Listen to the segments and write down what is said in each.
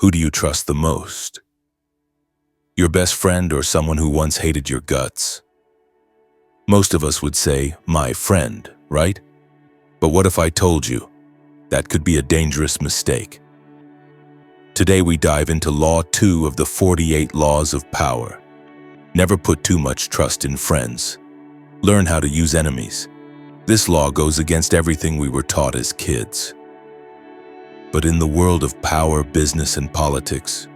Who do you trust the most? Your best friend or someone who once hated your guts? Most of us would say, my friend, right? But what if I told you that could be a dangerous mistake? Today we dive into Law 2 of the 48 Laws of Power. Never put too much trust in friends. Learn how to use enemies. This law goes against everything we were taught as kids. But in the world of power, business, and politics,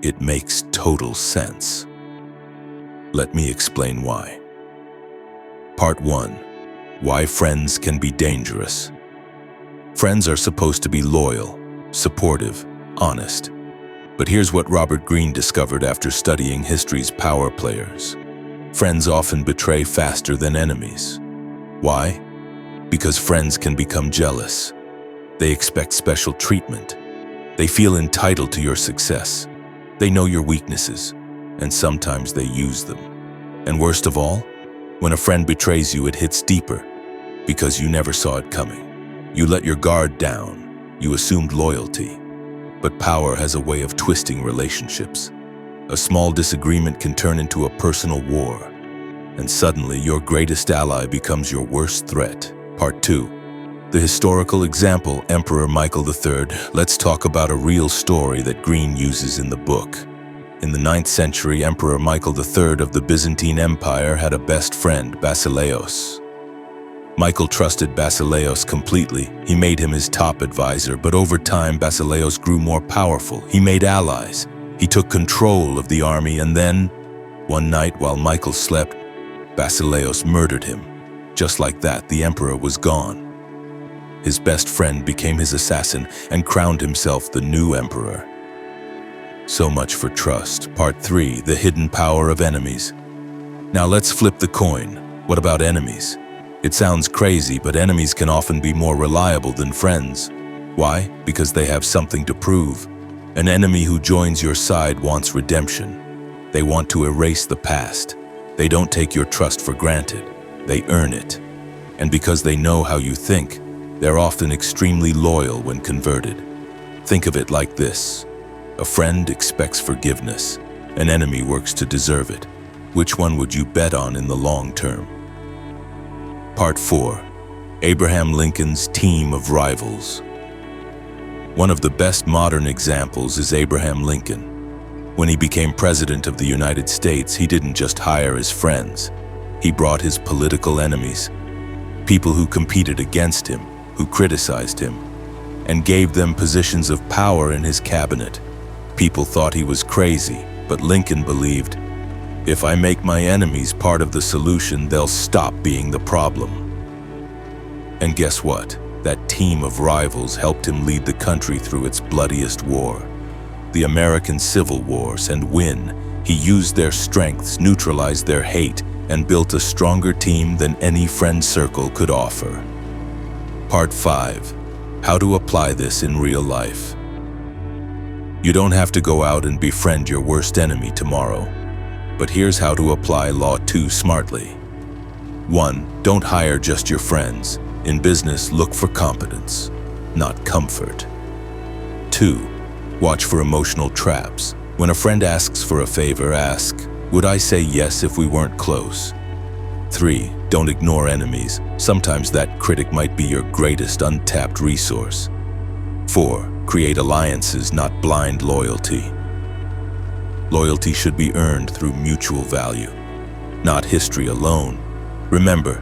it makes total sense. Let me explain why. Part 1. Why friends can be dangerous. Friends are supposed to be loyal, supportive, honest. But here's what Robert Greene discovered after studying history's power players. Friends often betray faster than enemies. Why? Because friends can become jealous. They expect special treatment. They feel entitled to your success. They know your weaknesses, and sometimes they use them. And worst of all, when a friend betrays you, it hits deeper because you never saw it coming. You let your guard down. You assumed loyalty. But power has a way of twisting relationships. A small disagreement can turn into a personal war, and suddenly your greatest ally becomes your worst threat. Part 2. The historical example, Emperor Michael III. Let's talk about a real story that Greene uses in the book. In the 9th century, Emperor Michael III of the Byzantine Empire had a best friend, Basileus. Michael trusted Basileus completely. He made him his top advisor, but over time, Basileus grew more powerful. He made allies. He took control of the army, and then, one night while Michael slept, Basileus murdered him. Just like that, the emperor was gone. His best friend became his assassin and crowned himself the new emperor. So much for trust. Part 3. The hidden power of enemies. Now let's flip the coin. What about enemies? It sounds crazy, but enemies can often be more reliable than friends. Why? Because they have something to prove. An enemy who joins your side wants redemption. They want to erase the past. They don't take your trust for granted. They earn it. And because they know how you think, they're often extremely loyal when converted. Think of it like this. A friend expects forgiveness. An enemy works to deserve it. Which one would you bet on in the long term? Part 4. Abraham Lincoln's team of rivals. One of the best modern examples is Abraham Lincoln. When he became president of the United States, he didn't just hire his friends. He brought his political enemies, people who competed against him, who criticized him, and gave them positions of power in his cabinet. People thought he was crazy, but Lincoln believed, if I make my enemies part of the solution, they'll stop being the problem. And guess what? That team of rivals helped him lead the country through its bloodiest war, the American Civil Wars, and win. He used their strengths, neutralized their hate, and built a stronger team than any friend circle could offer. Part 5. How to apply this in real life. You don't have to go out and befriend your worst enemy tomorrow. But here's how to apply Law 2 smartly. 1. Don't hire just your friends. In business, look for competence, not comfort. 2. Watch for emotional traps. When a friend asks for a favor, ask, would I say yes if we weren't close? 3. Don't ignore enemies. Sometimes that critic might be your greatest untapped resource. 4. Create alliances, not blind loyalty. Loyalty should be earned through mutual value, not history alone. Remember,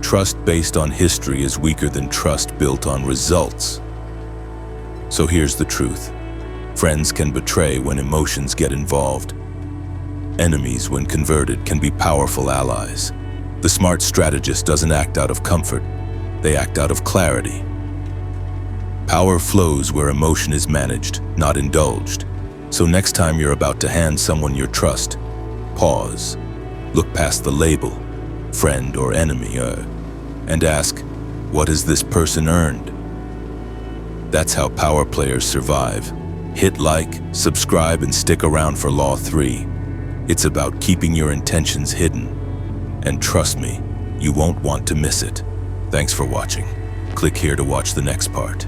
trust based on history is weaker than trust built on results. So here's the truth. Friends can betray when emotions get involved. Enemies, when converted, can be powerful allies. The smart strategist doesn't act out of comfort. They act out of clarity. Power flows where emotion is managed, not indulged. So next time you're about to hand someone your trust, pause, look past the label, friend or enemy, and ask, what has this person earned? That's how power players survive. Hit like, subscribe, and stick around for Law 3. It's about keeping your intentions hidden. And trust me, you won't want to miss it. Thanks for watching. Click here to watch the next part.